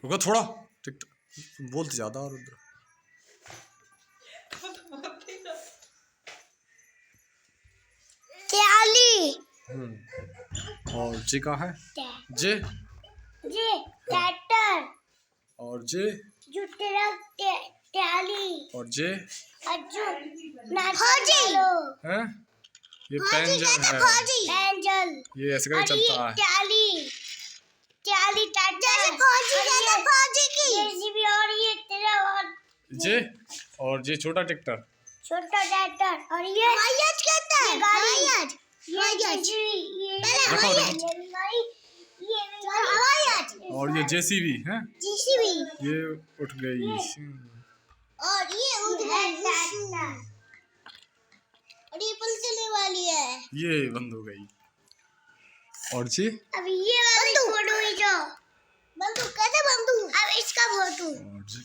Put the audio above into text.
रुको थोड़ा, ठीक बोलते ज्यादा और उधर। और जे का है जे ट्रैक्टर और जे ट्राली और जे फौजी हैं, ये पेंजल है, पेंजल ये ऐसे करके चलता है। ट्राली ट्रैक्टर फौजी की जेसीबी और ये तेरा जे और जे छोटा ट्रैक्टर और ये वायज कहता है वायज रखो और ये जेसीबी है, ये उठ गई और ये उठ गई और ये पलटने वाली है, ये बंद हो गई। और जी अब ये वाली फोटो खींचो, बंदूक कैसे बंदूक, अब इसका फोटो और जी